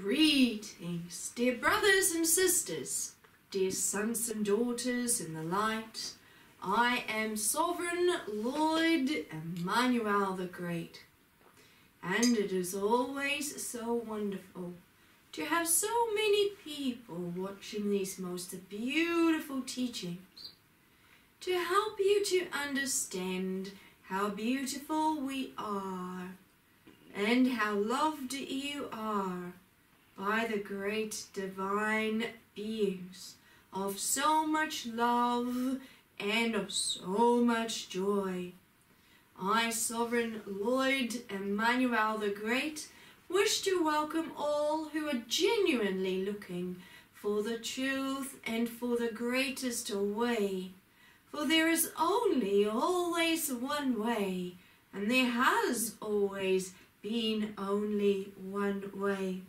Greetings, dear brothers and sisters, dear sons and daughters in the light. I am Sovereign Lord Emmanuel the Great, and it is always so wonderful to have so many people watching these most beautiful teachings, to help you to understand how beautiful we are and how loved you are by the great divine beings of so much love and of so much joy. I, Sovereign Lord Emmanuel the Great, wish to welcome all who are genuinely looking for the truth and for the greatest way. For there is only always one way, and there has always been only one way.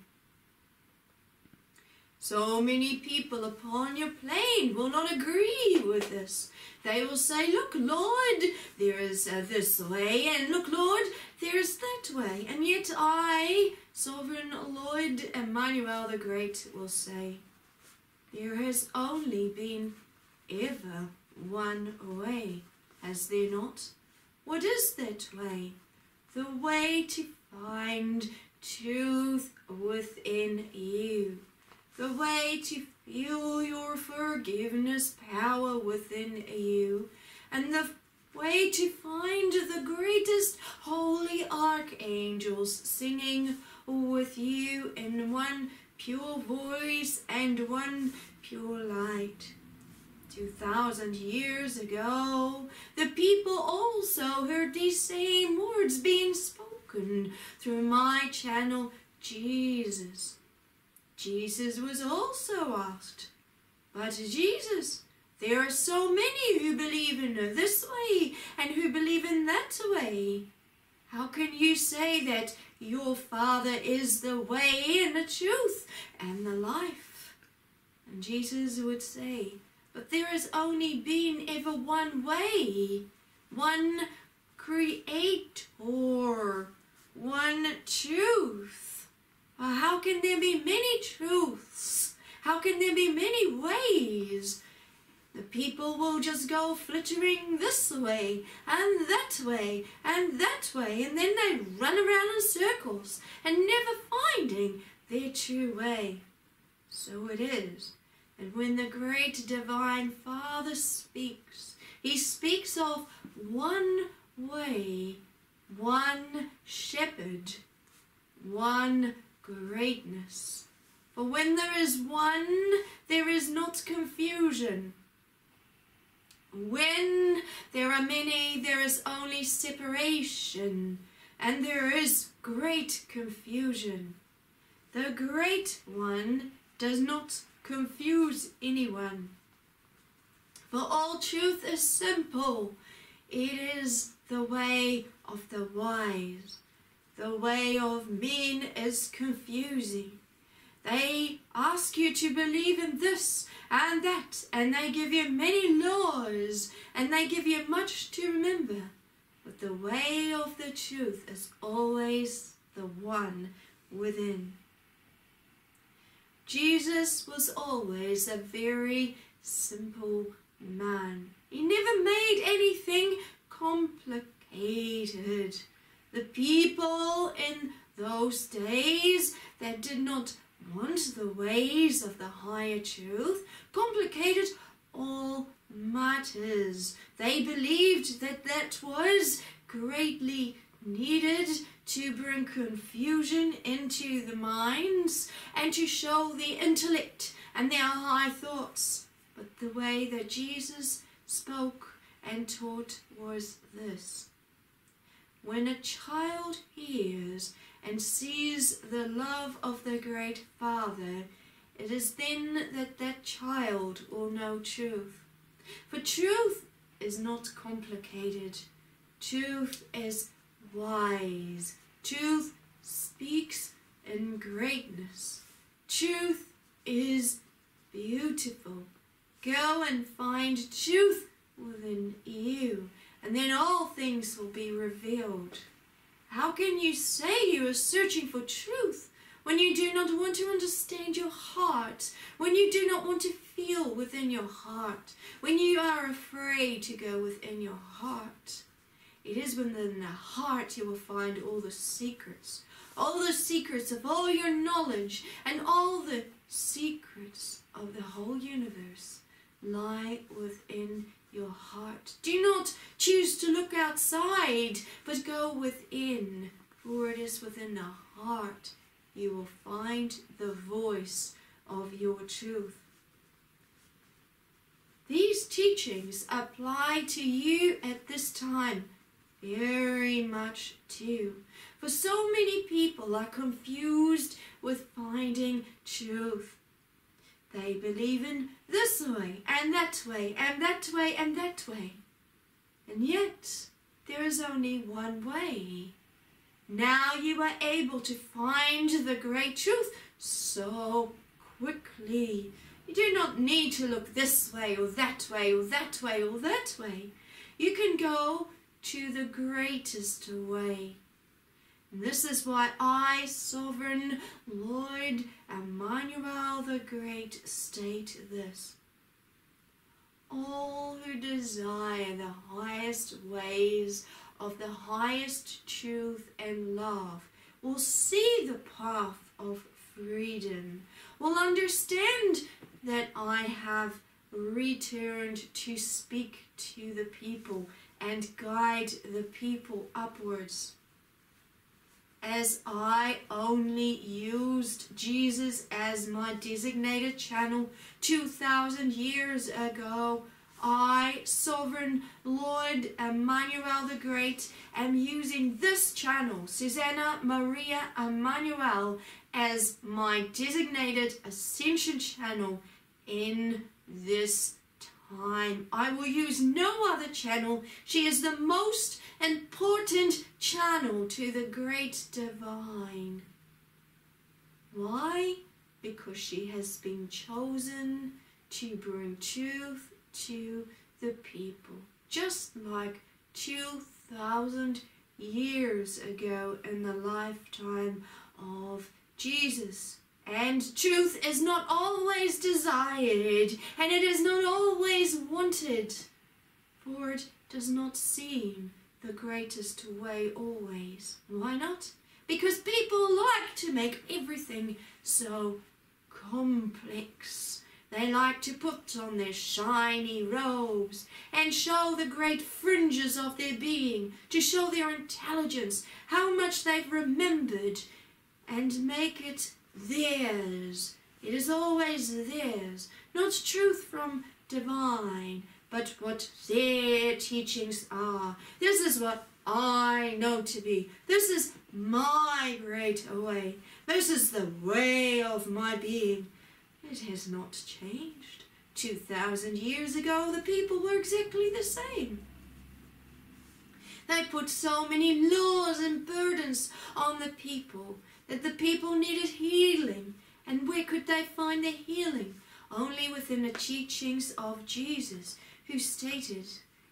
So many people upon your plane will not agree with this. They will say, look, Lord, there is this way, and look, Lord, there is that way. And yet I, Sovereign Lord Emmanuel the Great, will say, there has only been ever one way, has there not? What is that way? The way to find truth within you. The way to feel your forgiveness power within you, and the way to find the greatest holy archangels singing with you in one pure voice and one pure light. 2,000 years ago, the people also heard these same words being spoken through my channel, Jesus. Jesus was also asked, but Jesus, there are so many who believe in this way and who believe in that way. How can you say that your Father is the way and the truth and the life? And Jesus would say, but there has only been ever one way, one creator, one truth. How can there be many truths? How can there be many ways? The people will just go flittering this way and that way and that way, and then they run around in circles and never finding their true way. So it is. And when the great divine Father speaks, he speaks of one way, one shepherd, one greatness. For when there is one, there is not confusion. When there are many, there is only separation, and there is great confusion. The Great One does not confuse anyone. For all truth is simple. It is the way of the wise. The way of men is confusing. They ask you to believe in this and that, and they give you many laws, and they give you much to remember. But the way of the truth is always the one within. Jesus was always a very simple man. He never made anything complicated. The people in those days that did not want the ways of the higher truth complicated all matters. They believed that that was greatly needed to bring confusion into the minds and to show the intellect and their high thoughts. But the way that Jesus spoke and taught was this. When a child hears and sees the love of the great Father, it is then that that child will know truth. For truth is not complicated. Truth is wise. Truth speaks in greatness. Truth is beautiful. Go and find truth within you, and then all things will be revealed. How can you say you are searching for truth when you do not want to understand your heart, when you do not want to feel within your heart, when you are afraid to go within your heart, it is within the heart you will find all the secrets of all your knowledge, and all the secrets of the whole universe lie within your heart. Do not choose to look outside, but go within, for it is within the heart you will find the voice of your truth. These teachings apply to you at this time very much too. For so many people are confused with finding truth. They believe in this way, and that way, and that way, and that way. And yet, there is only one way. Now you are able to find the great truth so quickly. You do not need to look this way, or that way, or that way, or that way. You can go to the greatest way. And this is why I, Sovereign Lord Emmanuel the Great, state this. All who desire the highest ways of the highest truth and love will see the path of freedom, will understand that I have returned to speak to the people and guide the people upwards. As I only used Jesus as my designated channel 2,000 years ago, I, Sovereign Lord Emmanuel the Great, am using this channel, Suzanna Maria Emmanuel, as my designated ascension channel in this time. I will use no other channel. She is the most important channel to the great divine. Why? Because she has been chosen to bring truth to the people, just like 2,000 years ago in the lifetime of Jesus. And truth is not always desired, and it is not always wanted, for it does not seem the greatest way always. Why not? Because people like to make everything so complex. They like to put on their shiny robes and show the great fringes of their being, to show their intelligence, how much they've remembered, and make it theirs. It is always theirs, not truth from divine, but what their teachings are. This is what I know to be. This is my great way. This is the way of my being. It has not changed. 2,000 years ago, the people were exactly the same. They put so many laws and burdens on the people that the people needed healing. And where could they find the healing? Only within the teachings of Jesus, who stated,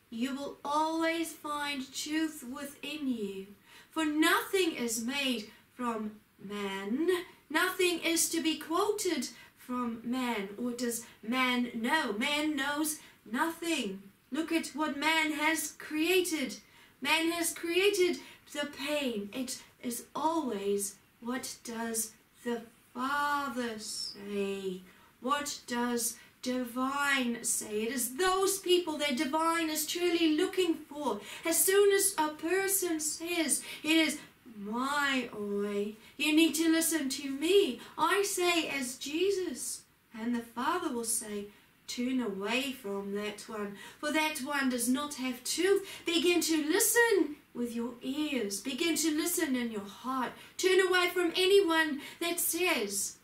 "You will always find truth within you, for nothing is made from man. Nothing is to be quoted from man. Or does man know? Man knows nothing. Look at what man has created. Man has created the pain. It is always, what does the Father say? What does divine say? It is those people that divine is truly looking for. As soon as a person says, it is my way, you need to listen to me. I say as Jesus, and the Father will say, turn away from that one, for that one does not have truth. Begin to listen with your ears. Begin to listen in your heart. Turn away from anyone that says,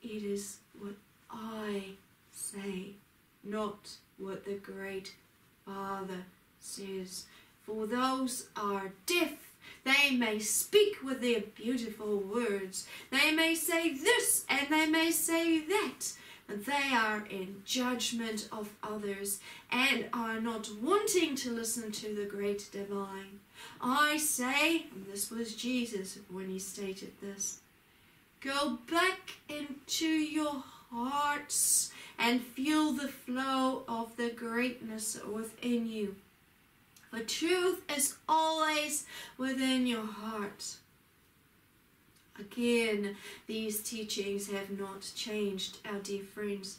it is what I say, not what the great Father says. For those are deaf. They may speak with their beautiful words. They may say this and they may say that. But they are in judgment of others and are not wanting to listen to the great divine. I say, and this was Jesus when he stated this, go back into your hearts and feel the flow of the greatness within you. For truth is always within your heart. Again, these teachings have not changed, our dear friends.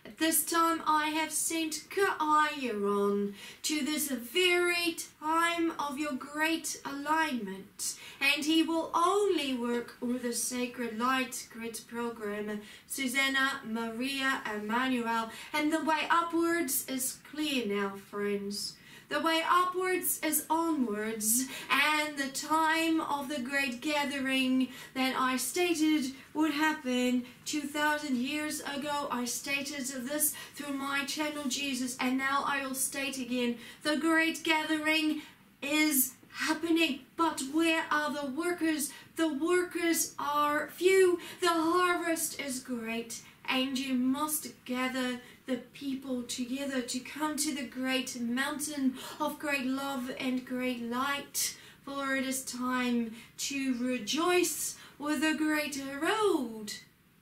At this time I have sent Kairon to this very time of your great alignment, and he will only work with the Sacred Light Grid program, Suzanna, Maria, Emmanuel, and the way upwards is clear now, friends. The way upwards is onwards, and the time of the great gathering that I stated would happen 2,000 years ago. I stated this through my channel Jesus, and now I will state again, the great gathering is happening. But where are the workers? The workers are few, the harvest is great, and you must gather the people together to come to the great mountain of great love and great light. For it is time to rejoice with a great road,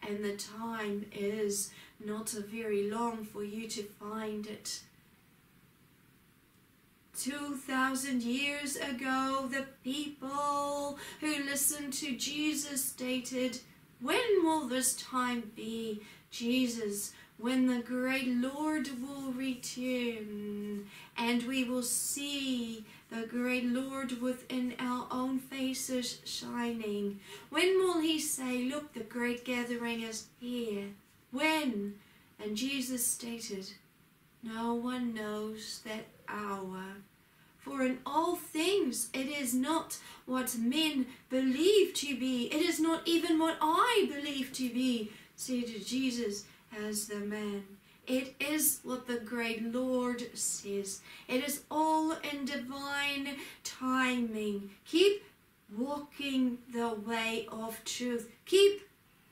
and the time is not very long for you to find it. 2,000 years ago, the people who listened to Jesus stated, when will this time be, Jesus? When the great Lord will return, and we will see the great Lord within our own faces shining. When will he say, look, the great gathering is here? When? And Jesus stated, no one knows that hour. For in all things it is not what men believe to be. It is not even what I believe to be, said Jesus as the man. It is what the great Lord says. It is all in divine timing. Keep walking the way of truth. Keep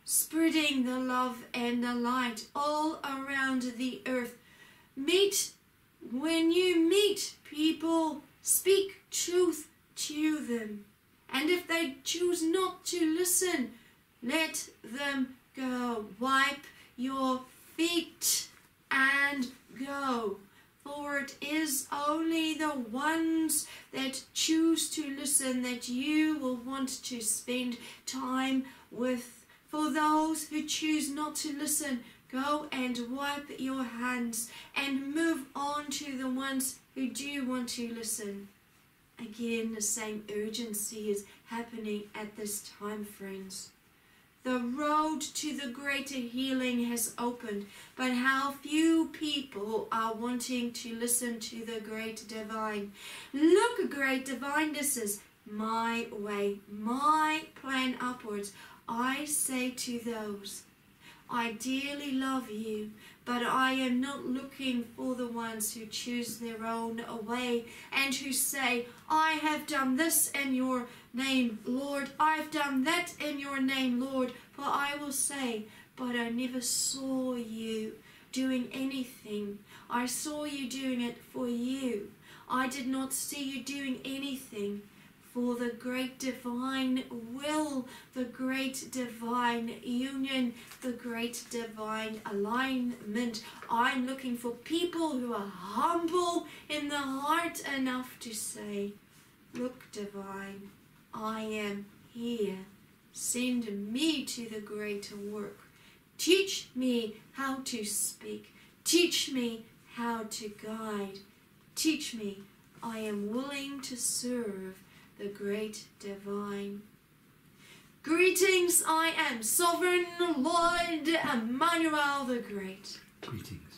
spreading the love and the light all around the earth. When you meet people, speak truth to them. And if they choose not to listen, let them go. Wipe your feet and go. For it is only the ones that choose to listen that you will want to spend time with. For those who choose not to listen, go and wipe your hands and move on to the ones who do want to listen. Again, the same urgency is happening at this time, friends. The road to the greater healing has opened, but how few people are wanting to listen to the great divine. Look, great divine, this is my way, my plan upwards. I say to those, I dearly love you, but I am not looking for the ones who choose their own way and who say, I have done this in your name, Lord. I've done that in your name, Lord. For I will say, but I never saw you doing anything. I saw you doing it for you. I did not see you doing anything for the great divine will, the great divine union, the great divine alignment. I'm looking for people who are humble in the heart enough to say, look, divine, I am here. Send me to the greater work. Teach me how to speak. Teach me how to guide. Teach me, I am willing to serve the great divine. Greetings, I am Sovereign Lord Emmanuel the Great. Greetings.